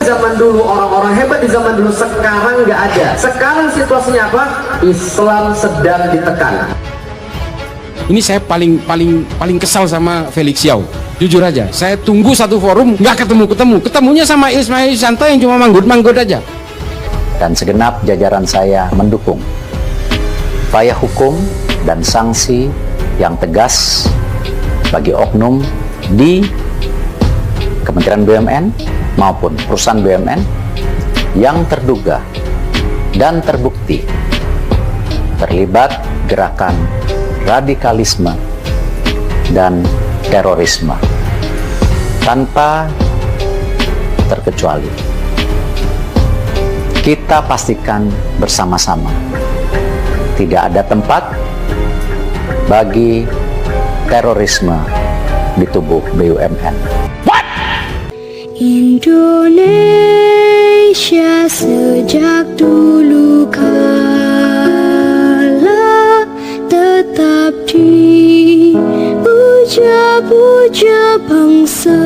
Zaman dulu orang-orang hebat di zaman dulu, sekarang nggak ada. Sekarang situasinya apa? Islam sedang ditekan. Ini saya paling kesal sama Felix Yao. Jujur aja, saya tunggu satu forum nggak ketemunya sama Ismail Yusanto yang cuma manggut aja. Dan segenap jajaran saya mendukung upaya hukum dan sanksi yang tegas bagi oknum di Kementerian BUMN maupun perusahaan BUMN yang terduga dan terbukti terlibat gerakan radikalisme dan terorisme tanpa terkecuali. Kita pastikan bersama-sama tidak ada tempat bagi terorisme di tubuh BUMN. Indonesia sejak dulu kala tetap dipuja-puja bangsa.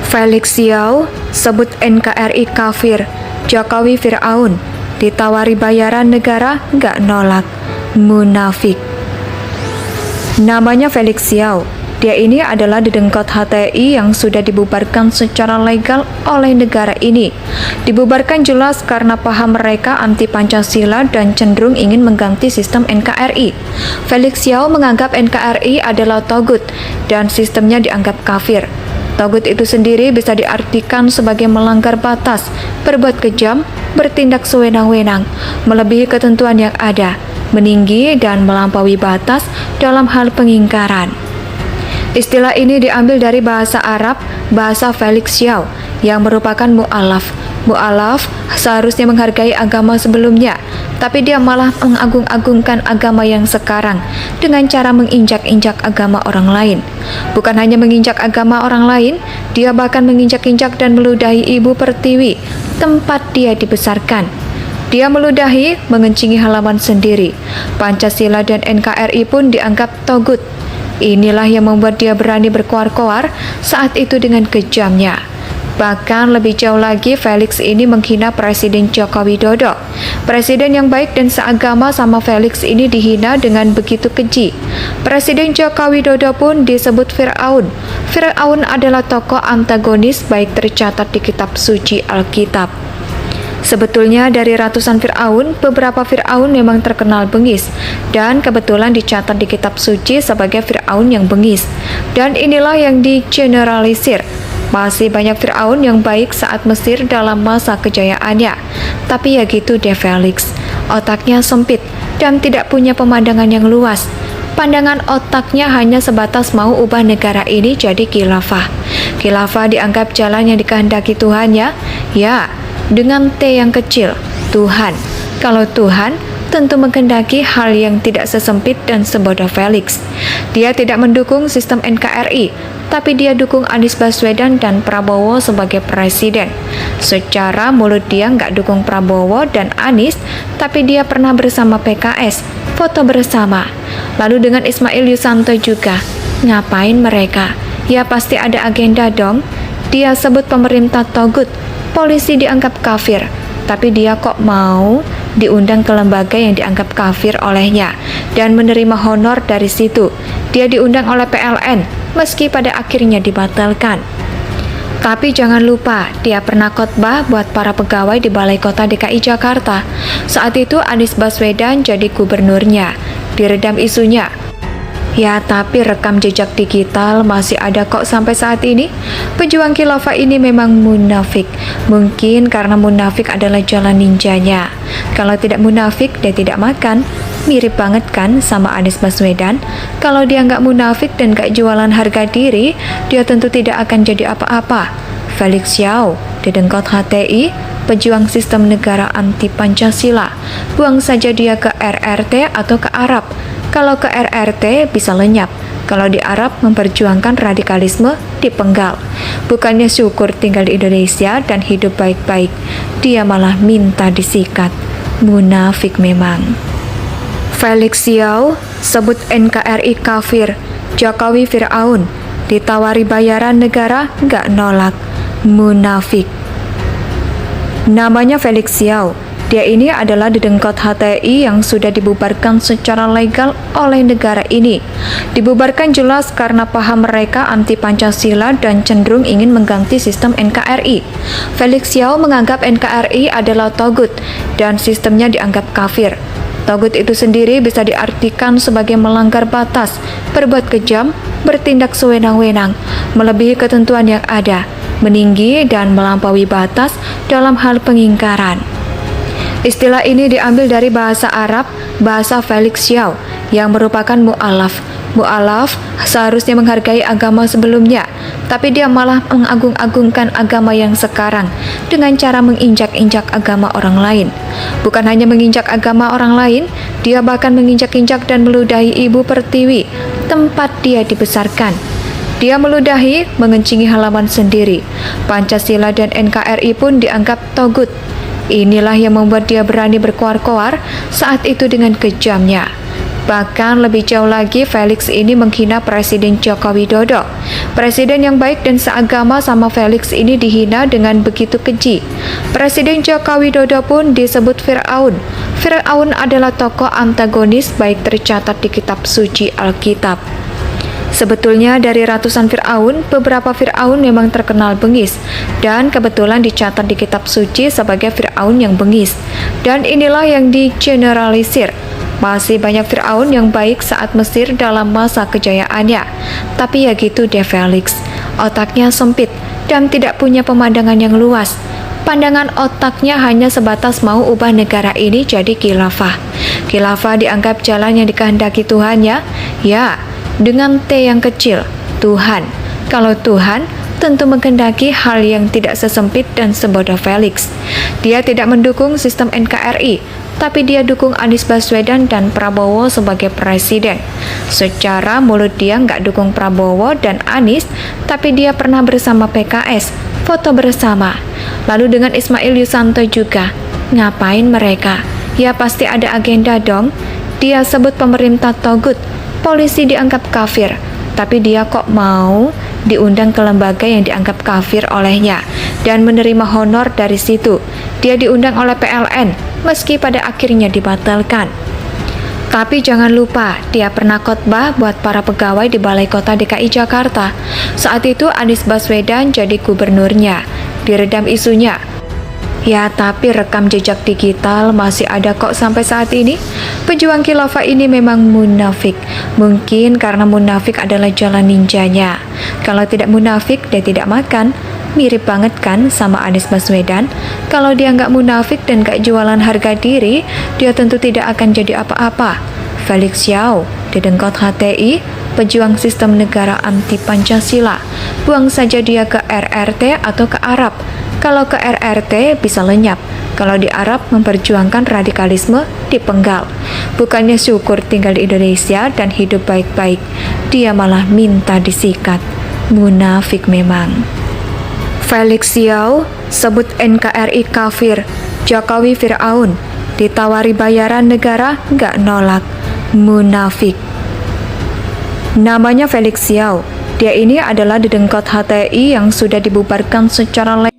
Felix Yao sebut NKRI kafir, Jokowi Fir'aun, ditawari bayaran negara nggak nolak, munafik. Namanya Felix Yao. Dia ini adalah dedengkot HTI yang sudah dibubarkan secara legal oleh negara ini. Dibubarkan jelas karena paham mereka anti Pancasila dan cenderung ingin mengganti sistem NKRI. Felix Yao menganggap NKRI adalah togut dan sistemnya dianggap kafir. Togut itu sendiri bisa diartikan sebagai melanggar batas, berbuat kejam, bertindak sewenang-wenang, melebihi ketentuan yang ada, meninggi dan melampaui batas dalam hal pengingkaran. Istilah ini diambil dari bahasa Arab, bahasa Felix Yao, yang merupakan mu'alaf. Mu'alaf seharusnya menghargai agama sebelumnya, tapi dia malah mengagung-agungkan agama yang sekarang dengan cara menginjak-injak agama orang lain. Bukan hanya menginjak agama orang lain, dia bahkan menginjak-injak dan meludahi ibu pertiwi, tempat dia dibesarkan. Dia meludahi, mengencingi halaman sendiri. Pancasila dan NKRI pun dianggap togut. Inilah yang membuat dia berani berkoar-koar saat itu dengan kejamnya. Bahkan lebih jauh lagi, Felix ini menghina Presiden Joko Widodo. Presiden yang baik dan seagama sama Felix ini dihina dengan begitu keji. Presiden Joko Widodo pun disebut Fir'aun. Fir'aun adalah tokoh antagonis baik tercatat di kitab suci Alkitab. Sebetulnya dari ratusan Fir'aun, beberapa Fir'aun memang terkenal bengis dan kebetulan dicatat di kitab suci sebagai Fir'aun yang bengis. Dan inilah yang digeneralisir. Masih banyak Fir'aun yang baik saat Mesir dalam masa kejayaannya. Tapi ya gitu deh Felix, otaknya sempit dan tidak punya pemandangan yang luas. Pandangan otaknya hanya sebatas mau ubah negara ini jadi khilafah. Khilafah dianggap jalan yang dikehendaki Tuhannya, ya, dengan T yang kecil, Tuhan. Kalau Tuhan, tentu menghendaki hal yang tidak sesempit dan sebodoh Felix. Dia tidak mendukung sistem NKRI, tapi dia dukung Anies Baswedan dan Prabowo sebagai presiden. Secara mulut dia nggak dukung Prabowo dan Anies, tapi dia pernah bersama PKS, foto bersama. Lalu dengan Ismail Yusanto juga. Ngapain mereka? Ya pasti ada agenda dong. Dia sebut pemerintah togut, polisi dianggap kafir, tapi dia kok mau diundang ke lembaga yang dianggap kafir olehnya dan menerima honor dari situ. Dia diundang oleh PLN, meski pada akhirnya dibatalkan. Tapi jangan lupa, dia pernah khotbah buat para pegawai di Balai Kota DKI Jakarta. Saat itu Anies Baswedan jadi gubernurnya. Diredam isunya. Ya, tapi rekam jejak digital masih ada kok sampai saat ini. Pejuang khilafah ini memang munafik. Mungkin karena munafik adalah jalan ninjanya. Kalau tidak munafik, dia tidak makan. Mirip banget kan sama Anies Baswedan. Kalau dia nggak munafik dan nggak jualan harga diri, dia tentu tidak akan jadi apa-apa. Felix Yao, dedengkot HTI, pejuang sistem negara anti Pancasila. Buang saja dia ke RRT atau ke Arab. Kalau ke RRT bisa lenyap, kalau di Arab memperjuangkan radikalisme dipenggal. Bukannya syukur tinggal di Indonesia dan hidup baik-baik, dia malah minta disikat. Munafik memang. Felix Yao sebut NKRI kafir, Jokowi Fir'aun, ditawari bayaran negara nggak nolak. Munafik. Namanya Felix Xiao. Dia ini adalah dedengkot HTI yang sudah dibubarkan secara legal oleh negara ini. Dibubarkan jelas karena paham mereka anti Pancasila dan cenderung ingin mengganti sistem NKRI. Felix Xiao menganggap NKRI adalah togut dan sistemnya dianggap kafir. Togut itu sendiri bisa diartikan sebagai melanggar batas, berbuat kejam, bertindak sewenang-wenang, melebihi ketentuan yang ada, meninggi dan melampaui batas dalam hal pengingkaran. Istilah ini diambil dari bahasa Arab, bahasa Felix Xiao, yang merupakan mu'alaf. Mu'alaf seharusnya menghargai agama sebelumnya, tapi dia malah mengagung-agungkan agama yang sekarang dengan cara menginjak-injak agama orang lain. Bukan hanya menginjak agama orang lain, dia bahkan menginjak-injak dan meludahi Ibu Pertiwi, tempat dia dibesarkan. Dia meludahi, mengencingi halaman sendiri. Pancasila dan NKRI pun dianggap togut. Inilah yang membuat dia berani berkoar-koar saat itu dengan kejamnya. Bahkan lebih jauh lagi, Felix ini menghina Presiden Joko Widodo. Presiden yang baik dan seagama sama Felix ini dihina dengan begitu keji. Presiden Joko Widodo pun disebut Fir'aun. Fir'aun adalah tokoh antagonis baik tercatat di kitab suci Alkitab. Sebetulnya dari ratusan Fir'aun, beberapa Fir'aun memang terkenal bengis dan kebetulan dicatat di kitab suci sebagai Fir'aun yang bengis. Dan inilah yang digeneralisir. Masih banyak Fir'aun yang baik saat Mesir dalam masa kejayaannya. Tapi ya gitu deh Felix, otaknya sempit dan tidak punya pemandangan yang luas. Pandangan otaknya hanya sebatas mau ubah negara ini jadi khilafah. Khilafah dianggap jalan yang dikehendaki Tuhannya, ya, dengan T yang kecil, Tuhan. Kalau Tuhan, tentu menghendaki hal yang tidak sesempit dan sebodoh Felix. Dia tidak mendukung sistem NKRI, tapi dia dukung Anies Baswedan dan Prabowo sebagai presiden. Secara mulut dia nggak dukung Prabowo dan Anies, tapi dia pernah bersama PKS, foto bersama. Lalu dengan Ismail Yusanto juga. Ngapain mereka? Ya pasti ada agenda dong. Dia sebut pemerintah togut, polisi dianggap kafir, tapi dia kok mau diundang ke lembaga yang dianggap kafir olehnya dan menerima honor dari situ. Dia diundang oleh PLN, meski pada akhirnya dibatalkan. Tapi jangan lupa, dia pernah khotbah buat para pegawai di Balai Kota DKI Jakarta. Saat itu Anies Baswedan jadi gubernurnya. Diredam isunya. Ya, tapi rekam jejak digital masih ada kok sampai saat ini. Pejuang khilafah ini memang munafik. Mungkin karena munafik adalah jalan ninjanya. Kalau tidak munafik, dia tidak makan. Mirip banget kan sama Anies Baswedan. Kalau dia nggak munafik dan nggak jualan harga diri, dia tentu tidak akan jadi apa-apa. Felix Xiao, dedengkot HTI, pejuang sistem negara anti Pancasila. Buang saja dia ke RRT atau ke Arab. Kalau ke RRT bisa lenyap, kalau di Arab memperjuangkan radikalisme dipenggal. Bukannya syukur tinggal di Indonesia dan hidup baik-baik, dia malah minta disikat. Munafik memang. Felix Xiao sebut NKRI kafir, Jokowi Fir'aun, ditawari bayaran negara nggak nolak. Munafik. Namanya Felix Xiao. Dia ini adalah dedengkot HTI yang sudah dibubarkan secara legal